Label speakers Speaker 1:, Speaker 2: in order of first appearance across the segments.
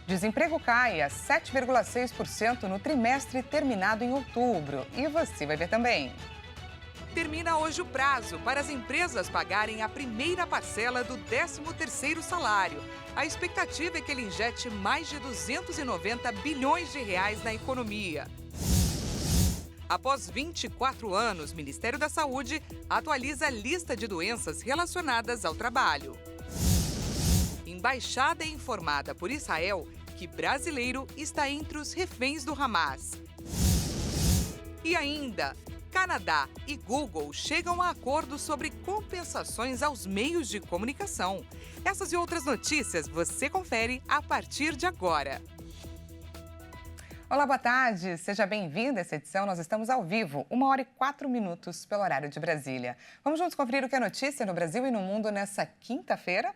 Speaker 1: Desemprego cai a 7,6% no trimestre terminado em outubro. E você vai ver também.
Speaker 2: Termina hoje o prazo para as empresas pagarem a primeira parcela do 13º salário. A expectativa é que ele injete mais de 290 bilhões de reais na economia. Após 24 anos, o Ministério da Saúde atualiza a lista de doenças relacionadas ao trabalho. Embaixada é informada por Israel que brasileiro está entre os reféns do Hamas. E ainda, Canadá e Google chegam a acordo sobre compensações aos meios de comunicação. Essas e outras notícias você confere a partir de agora.
Speaker 1: Olá, boa tarde. Seja bem-vindo a essa edição. Nós estamos ao vivo, 1h04 pelo horário de Brasília. Vamos juntos conferir o que é notícia no Brasil e no mundo nessa quinta-feira?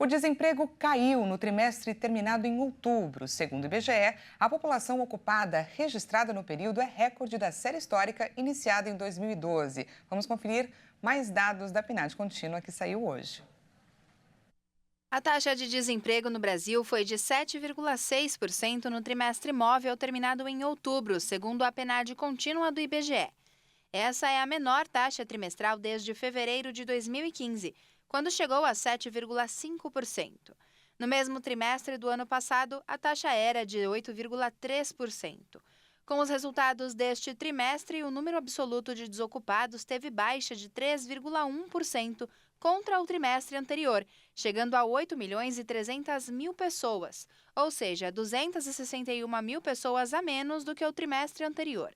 Speaker 1: O desemprego caiu no trimestre terminado em outubro. Segundo o IBGE, a população ocupada registrada no período é recorde da série histórica iniciada em 2012. Vamos conferir mais dados da PNAD contínua que saiu hoje.
Speaker 3: A taxa de desemprego no Brasil foi de 7,6% no trimestre móvel terminado em outubro, segundo a PNAD contínua do IBGE. Essa é a menor taxa trimestral desde fevereiro de 2015, quando chegou a 7,5%. No mesmo trimestre do ano passado, a taxa era de 8,3%. Com os resultados deste trimestre, o número absoluto de desocupados teve baixa de 3,1% contra o trimestre anterior, chegando a 8.300.000 pessoas, ou seja, 261 mil pessoas a menos do que o trimestre anterior.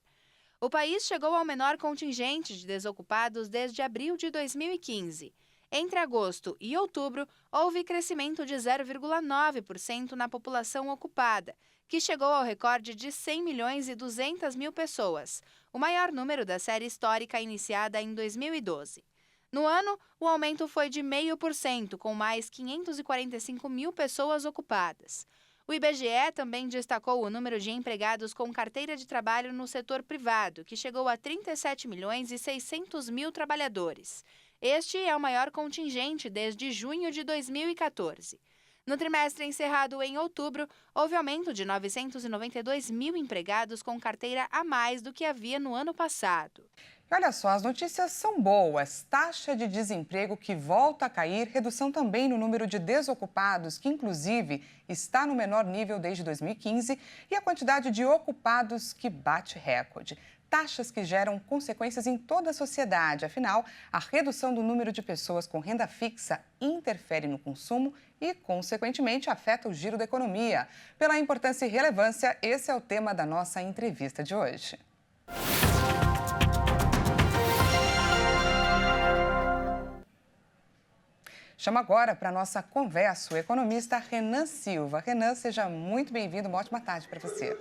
Speaker 3: O país chegou ao menor contingente de desocupados desde abril de 2015. Entre agosto e outubro, houve crescimento de 0,9% na população ocupada, que chegou ao recorde de 100.200.000 pessoas, o maior número da série histórica iniciada em 2012. No ano, o aumento foi de 0,5%, com mais 545 mil pessoas ocupadas. O IBGE também destacou o número de empregados com carteira de trabalho no setor privado, que chegou a 37.600.000 trabalhadores. Este é o maior contingente desde junho de 2014. No trimestre encerrado em outubro, houve aumento de 992 mil empregados com carteira a mais do que havia no ano passado.
Speaker 1: E olha só, as notícias são boas. Taxa de desemprego que volta a cair, redução também no número de desocupados, que inclusive está no menor nível desde 2015, e a quantidade de ocupados que bate recorde. Taxas que geram consequências em toda a sociedade. Afinal, a redução do número de pessoas com renda fixa interfere no consumo e, consequentemente, afeta o giro da economia. Pela importância e relevância, esse é o tema da nossa entrevista de hoje. Chamo agora para a nossa conversa o economista Renan Silva. Renan, seja muito bem-vindo. Uma ótima tarde para você.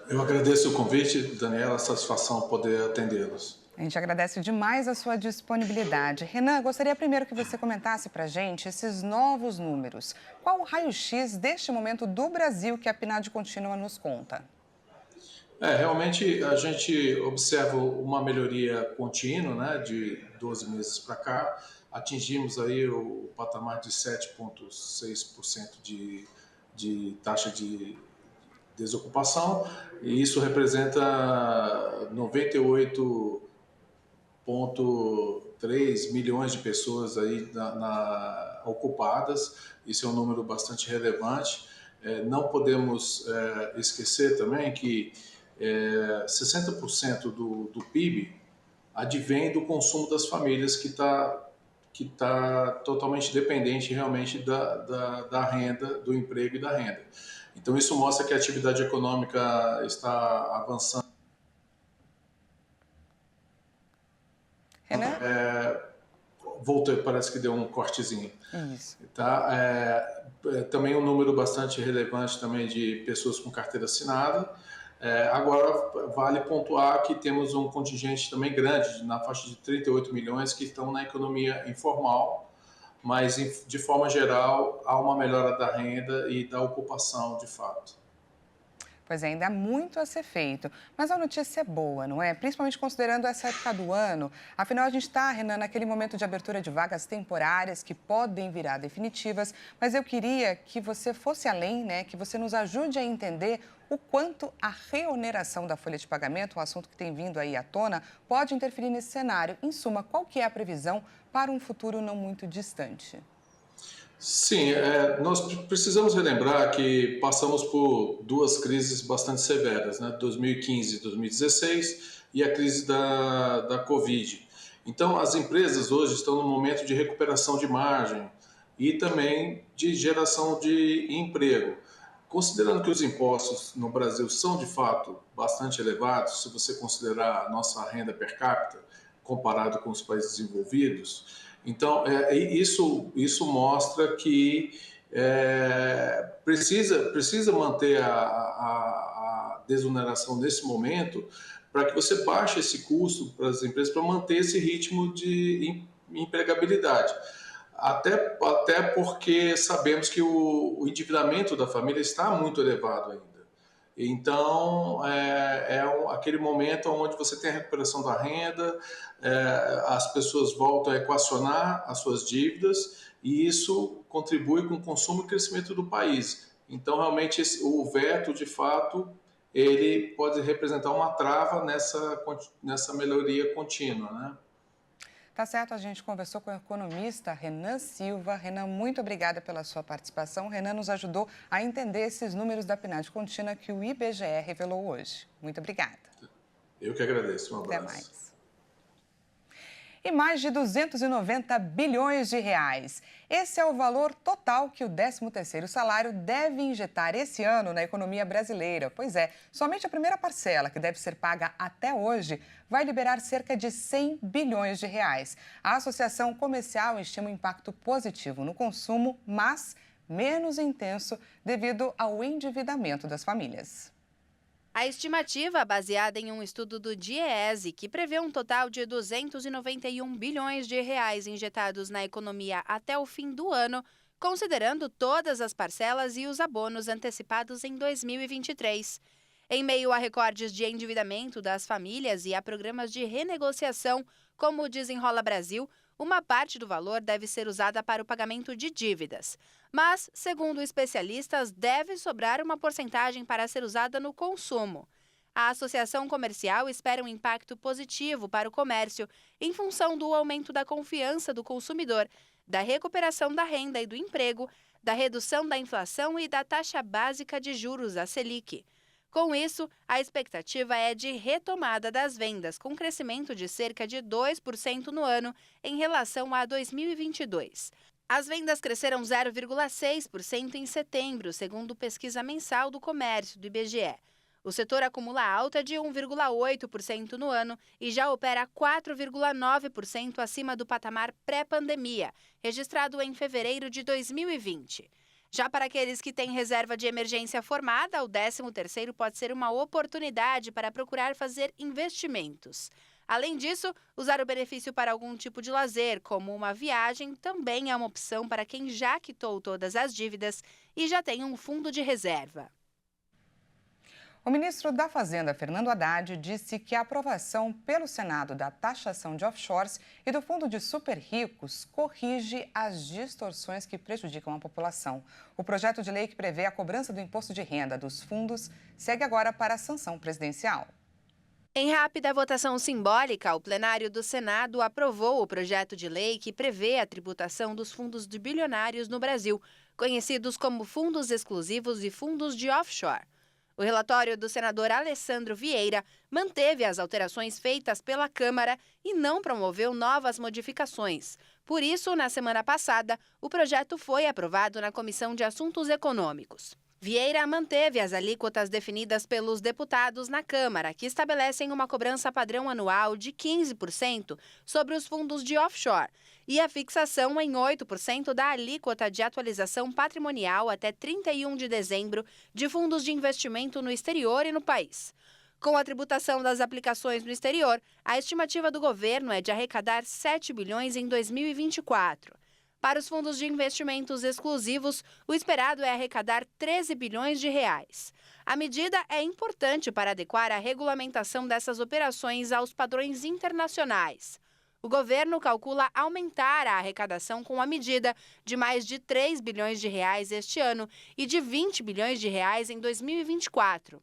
Speaker 4: Eu agradeço o convite, Daniela, a satisfação poder atendê-los.
Speaker 1: A gente agradece demais a sua disponibilidade. Renan, gostaria primeiro que você comentasse para a gente esses novos números. Qual o raio-x deste momento do Brasil que a PNAD contínua nos conta?
Speaker 4: Realmente a gente observa uma melhoria contínua, né, de 12 meses para cá. Atingimos aí o patamar de 7,6% de taxa de desocupação, e isso representa 98,3 milhões de pessoas aí ocupadas. Isso é um número bastante relevante. Não podemos esquecer também que 60% do PIB advém do consumo das famílias, que está totalmente dependente realmente da renda, do emprego e da renda. Então, isso mostra que a atividade econômica está avançando.
Speaker 1: Renan?
Speaker 4: Voltei, parece que deu um cortezinho.
Speaker 1: Isso.
Speaker 4: Tá? Também um número bastante relevante também de pessoas com carteira assinada. Agora, vale pontuar que temos um contingente também grande, na faixa de 38 milhões, que estão na economia informal, mas, de forma geral, há uma melhora da renda e da ocupação, de fato.
Speaker 1: Pois é, ainda há muito a ser feito. Mas a notícia é boa, não é? Principalmente considerando essa época do ano. Afinal, a gente está, Renan, naquele momento de abertura de vagas temporárias que podem virar definitivas. Mas eu queria que você fosse além, né? Que você nos ajude a entender o quanto a reoneração da folha de pagamento, um assunto que tem vindo aí à tona, pode interferir nesse cenário. Em suma, qual que é a previsão para um futuro não muito distante?
Speaker 4: Sim, nós precisamos relembrar que passamos por duas crises bastante severas, né? 2015 e 2016 e a crise da Covid. Então, as empresas hoje estão num momento de recuperação de margem e também de geração de emprego. Considerando que os impostos no Brasil são, de fato, bastante elevados, se você considerar a nossa renda per capita comparado com os países desenvolvidos, então, isso mostra que precisa manter a desoneração nesse momento para que você baixe esse custo para as empresas, para manter esse ritmo de empregabilidade. Até porque sabemos que o endividamento da família está muito elevado ainda. Então, aquele momento onde você tem a recuperação da renda, as pessoas voltam a equacionar as suas dívidas e isso contribui com o consumo e crescimento do país. Então, realmente, o veto, de fato, ele pode representar uma trava nessa melhoria contínua, né?
Speaker 1: Tá certo, a gente conversou com o economista Renan Silva. Renan, muito obrigada pela sua participação. Renan nos ajudou a entender esses números da PNAD contínua que o IBGE revelou hoje. Muito obrigada.
Speaker 4: Eu que agradeço. Um abraço.
Speaker 1: Até mais. E mais de 290 bilhões de reais. Esse é o valor total que o 13º salário deve injetar esse ano na economia brasileira. Pois é, somente a primeira parcela, que deve ser paga até hoje, vai liberar cerca de 100 bilhões de reais. A Associação Comercial estima um impacto positivo no consumo, mas menos intenso devido ao endividamento das famílias.
Speaker 3: A estimativa, baseada em um estudo do DIEESE, que prevê um total de 291 bilhões de reais injetados na economia até o fim do ano, considerando todas as parcelas e os abonos antecipados em 2023. Em meio a recordes de endividamento das famílias e a programas de renegociação, como o Desenrola Brasil, uma parte do valor deve ser usada para o pagamento de dívidas. Mas, segundo especialistas, deve sobrar uma porcentagem para ser usada no consumo. A Associação Comercial espera um impacto positivo para o comércio em função do aumento da confiança do consumidor, da recuperação da renda e do emprego, da redução da inflação e da taxa básica de juros, a Selic. Com isso, a expectativa é de retomada das vendas, com crescimento de cerca de 2% no ano em relação a 2022. As vendas cresceram 0,6% em setembro, segundo pesquisa mensal do comércio do IBGE. O setor acumula alta de 1,8% no ano e já opera 4,9% acima do patamar pré-pandemia, registrado em fevereiro de 2020. Já para aqueles que têm reserva de emergência formada, o 13º pode ser uma oportunidade para procurar fazer investimentos. Além disso, usar o benefício para algum tipo de lazer, como uma viagem, também é uma opção para quem já quitou todas as dívidas e já tem um fundo de reserva.
Speaker 1: O ministro da Fazenda, Fernando Haddad, disse que a aprovação pelo Senado da taxação de offshores e do fundo de super ricos corrige as distorções que prejudicam a população. O projeto de lei que prevê a cobrança do imposto de renda dos fundos segue agora para a sanção presidencial.
Speaker 3: Em rápida votação simbólica, o plenário do Senado aprovou o projeto de lei que prevê a tributação dos fundos de bilionários no Brasil, conhecidos como fundos exclusivos e fundos de offshore. O relatório do senador Alessandro Vieira manteve as alterações feitas pela Câmara e não promoveu novas modificações. Por isso, na semana passada, o projeto foi aprovado na Comissão de Assuntos Econômicos. Vieira manteve as alíquotas definidas pelos deputados na Câmara, que estabelecem uma cobrança padrão anual de 15% sobre os fundos de offshore e a fixação em 8% da alíquota de atualização patrimonial até 31 de dezembro de fundos de investimento no exterior e no país. Com a tributação das aplicações no exterior, a estimativa do governo é de arrecadar 7 bilhões em 2024. Para os fundos de investimentos exclusivos, o esperado é arrecadar 13 bilhões de reais. A medida é importante para adequar a regulamentação dessas operações aos padrões internacionais. O governo calcula aumentar a arrecadação com a medida de mais de 3 bilhões de reais este ano e de 20 bilhões de reais em 2024.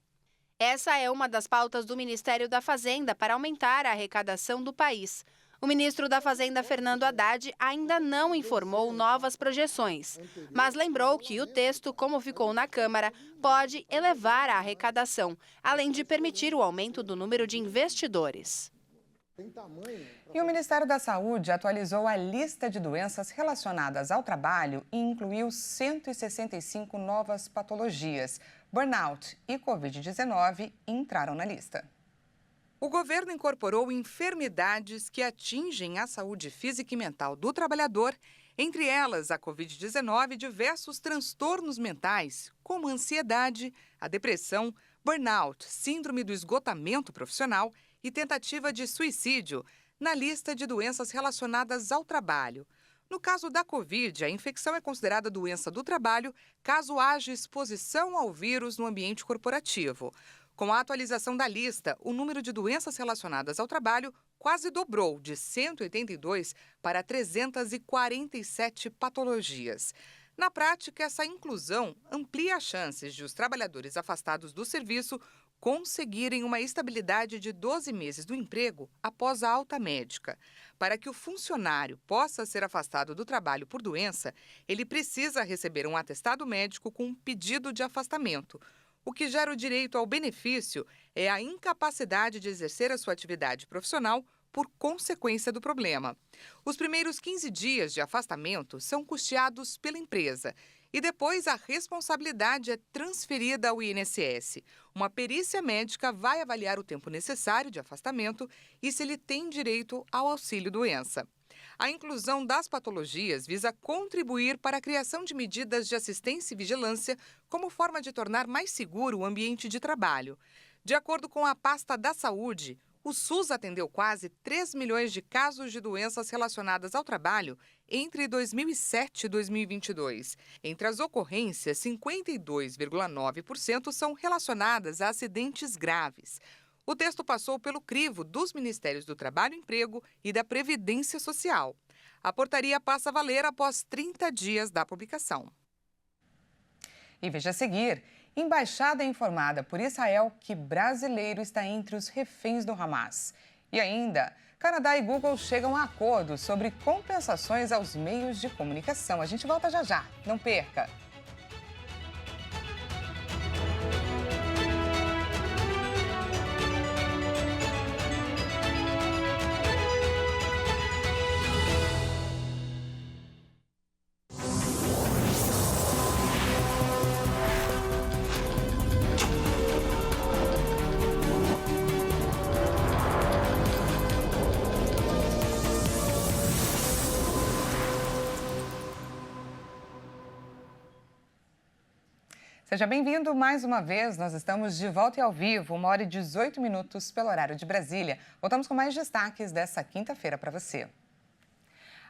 Speaker 3: Essa é uma das pautas do Ministério da Fazenda para aumentar a arrecadação do país. O ministro da Fazenda, Fernando Haddad, ainda não informou novas projeções, mas lembrou que o texto, como ficou na Câmara, pode elevar a arrecadação, além de permitir o aumento do número de investidores.
Speaker 1: E o Ministério da Saúde atualizou a lista de doenças relacionadas ao trabalho e incluiu 165 novas patologias. Burnout e Covid-19 entraram na lista.
Speaker 2: O governo incorporou enfermidades que atingem a saúde física e mental do trabalhador, entre elas a Covid-19 e diversos transtornos mentais, como a ansiedade, a depressão, burnout, síndrome do esgotamento profissional e tentativa de suicídio, na lista de doenças relacionadas ao trabalho. No caso da Covid, a infecção é considerada doença do trabalho caso haja exposição ao vírus no ambiente corporativo. Com a atualização da lista, o número de doenças relacionadas ao trabalho quase dobrou, de 182 para 347 patologias. Na prática, essa inclusão amplia as chances de os trabalhadores afastados do serviço conseguirem uma estabilidade de 12 meses do emprego após a alta médica. Para que o funcionário possa ser afastado do trabalho por doença, ele precisa receber um atestado médico com um pedido de afastamento. O que gera o direito ao benefício é a incapacidade de exercer a sua atividade profissional por consequência do problema. Os primeiros 15 dias de afastamento são custeados pela empresa e depois a responsabilidade é transferida ao INSS. Uma perícia médica vai avaliar o tempo necessário de afastamento e se ele tem direito ao auxílio-doença. A inclusão das patologias visa contribuir para a criação de medidas de assistência e vigilância como forma de tornar mais seguro o ambiente de trabalho. De acordo com a pasta da saúde, o SUS atendeu quase 3 milhões de casos de doenças relacionadas ao trabalho entre 2007 e 2022. Entre as ocorrências, 52,9% são relacionadas a acidentes graves. O texto passou pelo crivo dos Ministérios do Trabalho e Emprego e da Previdência Social. A portaria passa a valer após 30 dias da publicação.
Speaker 1: E veja a seguir, embaixada é informada por Israel que brasileiro está entre os reféns do Hamas. E ainda, Canadá e Google chegam a acordos sobre compensações aos meios de comunicação. A gente volta já já, não perca! Seja bem-vindo mais uma vez. Nós estamos de volta e ao vivo, 1h18 pelo horário de Brasília. Voltamos com mais destaques dessa quinta-feira para você.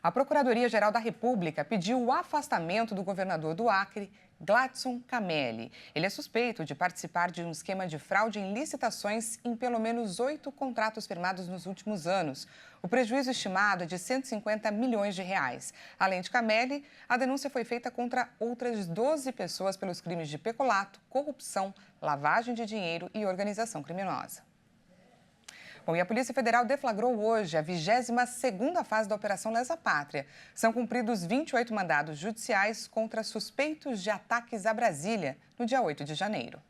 Speaker 1: A Procuradoria-Geral da República pediu o afastamento do governador do Acre, Gladson Camelli. Ele é suspeito de participar de um esquema de fraude em licitações em pelo menos 8 contratos firmados nos últimos anos. O prejuízo estimado é de 150 milhões de reais. Além de Camelli, a denúncia foi feita contra outras 12 pessoas pelos crimes de peculato, corrupção, lavagem de dinheiro e organização criminosa. Bom, e a Polícia Federal deflagrou hoje a 22ª fase da Operação Lesa Pátria. São cumpridos 28 mandados judiciais contra suspeitos de ataques a Brasília no dia 8 de janeiro.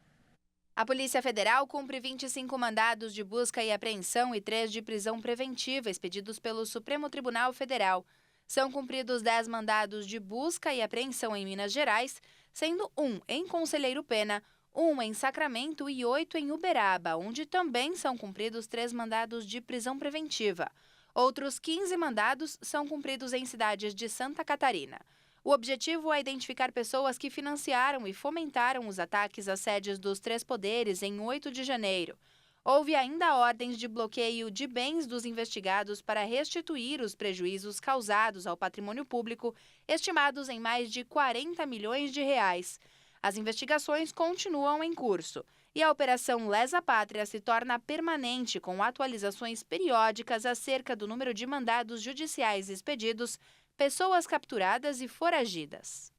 Speaker 3: A Polícia Federal cumpre 25 mandados de busca e apreensão e 3 de prisão preventiva expedidos pelo Supremo Tribunal Federal. São cumpridos 10 mandados de busca e apreensão em Minas Gerais, sendo 1 em Conselheiro Pena, 1 em Sacramento e 8 em Uberaba, onde também são cumpridos 3 mandados de prisão preventiva. Outros 15 mandados são cumpridos em cidades de Santa Catarina. O objetivo é identificar pessoas que financiaram e fomentaram os ataques às sedes dos 3 poderes em 8 de janeiro. Houve ainda ordens de bloqueio de bens dos investigados para restituir os prejuízos causados ao patrimônio público, estimados em mais de 40 milhões de reais. As investigações continuam em curso e a Operação Lesa Pátria se torna permanente, com atualizações periódicas acerca do número de mandados judiciais expedidos, pessoas capturadas e foragidas.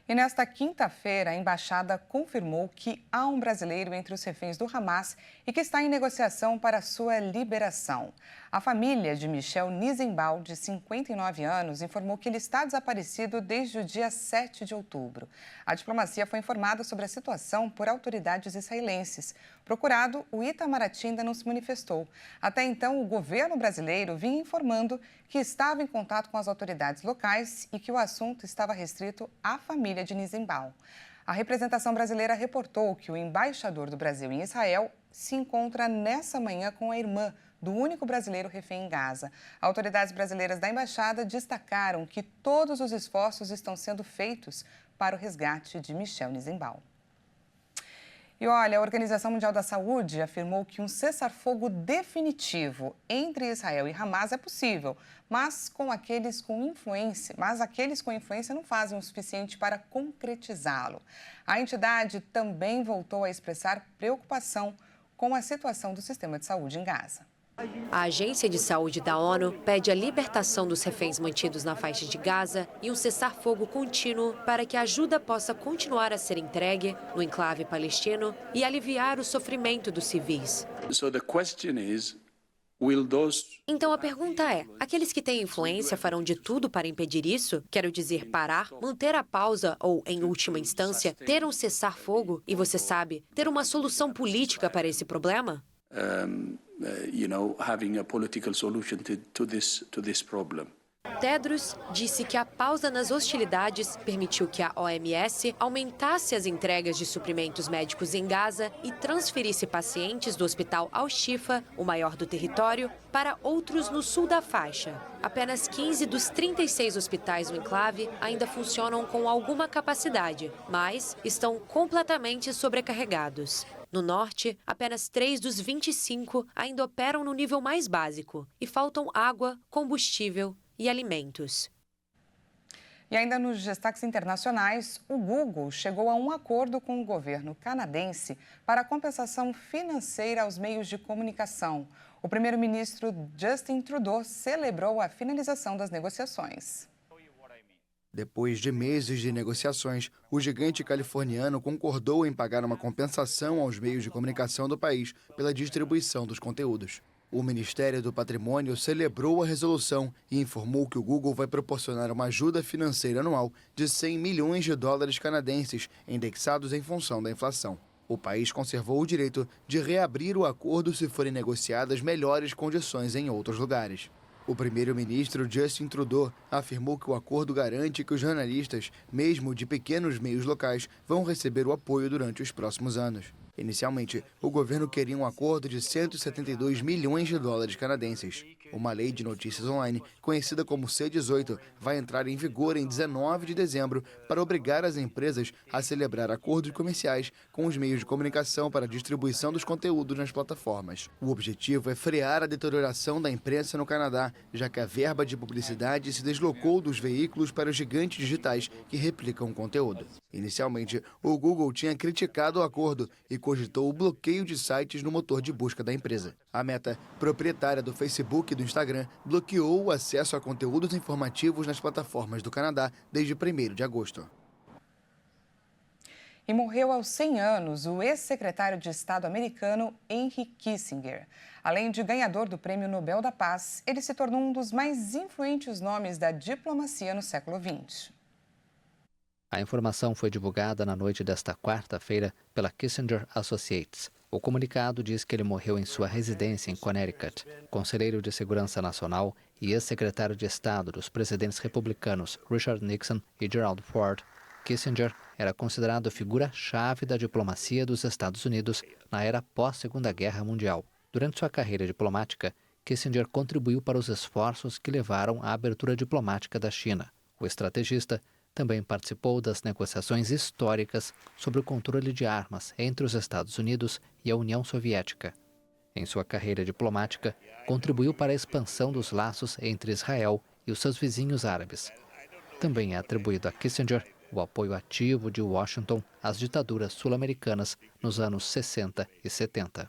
Speaker 1: E nesta quinta-feira, a embaixada confirmou que há um brasileiro entre os reféns do Hamas e que está em negociação para sua liberação. A família de Michel Nizenbaum, de 59 anos, informou que ele está desaparecido desde o dia 7 de outubro. A diplomacia foi informada sobre a situação por autoridades israelenses. Procurado, o Itamaraty ainda não se manifestou. Até então, o governo brasileiro vinha informando que estava em contato com as autoridades locais e que o assunto estava restrito à família de Nizenbaum. A representação brasileira reportou que o embaixador do Brasil em Israel se encontra nessa manhã com a irmã do único brasileiro refém em Gaza. Autoridades brasileiras da embaixada destacaram que todos os esforços estão sendo feitos para o resgate de Michel Nizenbaum. E olha, a Organização Mundial da Saúde afirmou que um cessar-fogo definitivo entre Israel e Hamas é possível, mas aqueles com influência não fazem o suficiente para concretizá-lo. A entidade também voltou a expressar preocupação com a situação do sistema de saúde em Gaza.
Speaker 5: A Agência de Saúde da ONU pede a libertação dos reféns mantidos na faixa de Gaza e um cessar-fogo contínuo para que a ajuda possa continuar a ser entregue no enclave palestino e aliviar o sofrimento dos civis. Então a pergunta é, aqueles que têm influência farão de tudo para impedir isso? Quero dizer, parar, manter a pausa ou, em última instância, ter um cessar-fogo e, você sabe, ter uma solução política para esse problema?
Speaker 6: Having a political solution to this problem.
Speaker 5: Tedros disse que a pausa nas hostilidades permitiu que a OMS aumentasse as entregas de suprimentos médicos em Gaza e transferisse pacientes do hospital Al-Shifa, o maior do território, para outros no sul da faixa. Apenas 15 dos 36 hospitais no enclave ainda funcionam com alguma capacidade, mas estão completamente sobrecarregados. No norte, apenas 3 dos 25 ainda operam no nível mais básico e faltam água, combustível e alimentos.
Speaker 1: E ainda nos destaques internacionais, o Google chegou a um acordo com o governo canadense para a compensação financeira aos meios de comunicação. O primeiro-ministro Justin Trudeau celebrou a finalização das negociações.
Speaker 7: Depois de meses de negociações, o gigante californiano concordou em pagar uma compensação aos meios de comunicação do país pela distribuição dos conteúdos. O Ministério do Patrimônio celebrou a resolução e informou que o Google vai proporcionar uma ajuda financeira anual de 100 milhões de dólares canadenses, indexados em função da inflação. O país conservou o direito de reabrir o acordo se forem negociadas melhores condições em outros lugares. O primeiro-ministro Justin Trudeau afirmou que o acordo garante que os jornalistas, mesmo de pequenos meios locais, vão receber o apoio durante os próximos anos. Inicialmente, o governo queria um acordo de 172 milhões de dólares canadenses. Uma lei de notícias online, conhecida como C-18, vai entrar em vigor em 19 de dezembro para obrigar as empresas a celebrar acordos comerciais com os meios de comunicação para a distribuição dos conteúdos nas plataformas. O objetivo é frear a deterioração da imprensa no Canadá, já que a verba de publicidade se deslocou dos veículos para os gigantes digitais que replicam o conteúdo. Inicialmente, o Google tinha criticado o acordo e cogitou o bloqueio de sites no motor de busca da empresa. A Meta, proprietária do Facebook e do Instagram, bloqueou o acesso a conteúdos informativos nas plataformas do Canadá desde 1º de agosto.
Speaker 1: E morreu aos 100 anos o ex-secretário de Estado americano Henry Kissinger. Além de ganhador do Prêmio Nobel da Paz, ele se tornou um dos mais influentes nomes da diplomacia no século XX.
Speaker 8: A informação foi divulgada na noite desta quarta-feira pela Kissinger Associates. O comunicado diz que ele morreu em sua residência em Connecticut. Conselheiro de Segurança Nacional e ex-secretário de Estado dos presidentes republicanos Richard Nixon e Gerald Ford, Kissinger era considerado figura-chave da diplomacia dos Estados Unidos na era pós-Segunda Guerra Mundial. Durante sua carreira diplomática, Kissinger contribuiu para os esforços que levaram à abertura diplomática da China. O estrategista também participou das negociações históricas sobre o controle de armas entre os Estados Unidos e a União Soviética. Em sua carreira diplomática, contribuiu para a expansão dos laços entre Israel e os seus vizinhos árabes. Também é atribuído a Kissinger o apoio ativo de Washington às ditaduras sul-americanas nos anos 60 e 70.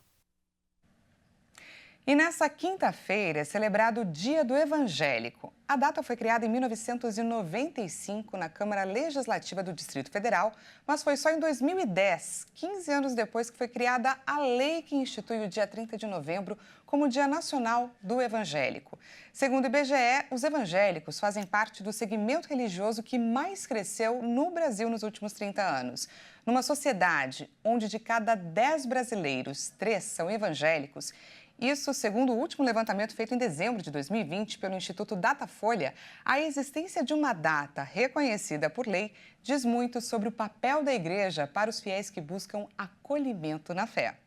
Speaker 1: E nessa quinta-feira é celebrado o Dia do Evangélico. A data foi criada em 1995 na Câmara Legislativa do Distrito Federal, mas foi só em 2010, 15 anos depois, que foi criada a lei que institui o dia 30 de novembro como Dia Nacional do Evangélico. Segundo o IBGE, os evangélicos fazem parte do segmento religioso que mais cresceu no Brasil nos últimos 30 anos. Numa sociedade onde de cada 10 brasileiros, 3 são evangélicos, isso, segundo o último levantamento feito em dezembro de 2020 pelo Instituto Datafolha, a existência de uma data reconhecida por lei diz muito sobre o papel da igreja para os fiéis que buscam acolhimento na fé.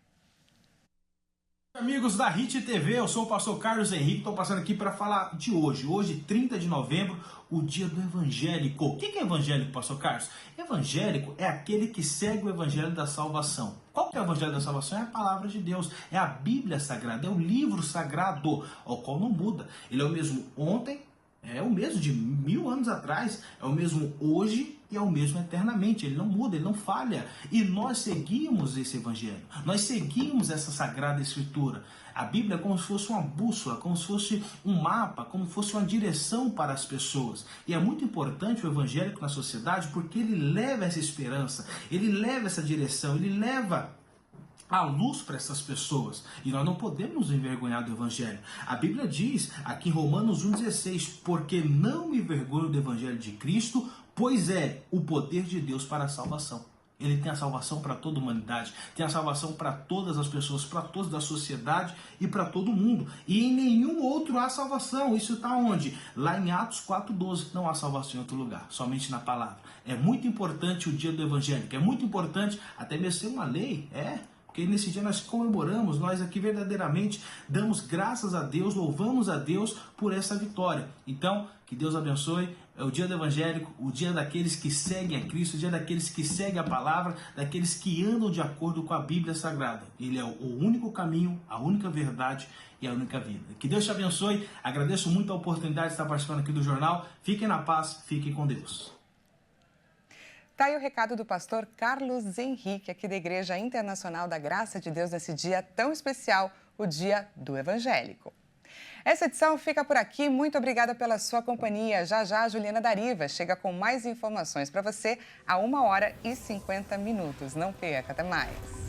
Speaker 9: Amigos da HIT TV, eu sou o pastor Carlos Henrique, estou passando aqui para falar de hoje, 30 de novembro, o dia do evangélico. O que é evangélico, pastor Carlos? Evangélico é aquele que segue o evangelho da salvação. Qual que é o evangelho da salvação? É a palavra de Deus, é a Bíblia Sagrada, é o livro sagrado, ao qual não muda. Ele é o mesmo ontem, é o mesmo de 1000 anos atrás, é o mesmo hoje e é o mesmo eternamente. Ele não muda, ele não falha. E nós seguimos esse evangelho, nós seguimos essa sagrada escritura. A Bíblia é como se fosse uma bússola, como se fosse um mapa, como se fosse uma direção para as pessoas. E é muito importante o evangélico na sociedade porque ele leva essa esperança, ele leva essa direção, ele leva a luz para essas pessoas. E nós não podemos nos envergonhar do evangelho. A Bíblia diz aqui em Romanos 1,16: porque não me envergonho do evangelho de Cristo, pois é o poder de Deus para a salvação. Ele tem a salvação para toda a humanidade, tem a salvação para todas as pessoas, para toda a sociedade e para todo mundo. E em nenhum outro há salvação. Isso está onde? Lá em Atos 4,12. Não há salvação em outro lugar, somente na palavra. É muito importante o dia do evangélico, é muito importante até mesmo ser uma lei, porque nesse dia nós comemoramos, nós aqui verdadeiramente damos graças a Deus, louvamos a Deus por essa vitória. Então, que Deus abençoe. É o dia do evangélico, o dia daqueles que seguem a Cristo, o dia daqueles que seguem a palavra, daqueles que andam de acordo com a Bíblia Sagrada. Ele é o único caminho, a única verdade e a única vida. Que Deus te abençoe. Agradeço muito a oportunidade de estar participando aqui do jornal. Fiquem na paz, fiquem com Deus.
Speaker 1: Tá aí o recado do pastor Carlos Henrique, aqui da Igreja Internacional da Graça de Deus, nesse dia tão especial, o Dia do Evangélico. Essa edição fica por aqui. Muito obrigada pela sua companhia. Já já a Juliana Dariva chega com mais informações para você a 1h50. Não perca. Até mais.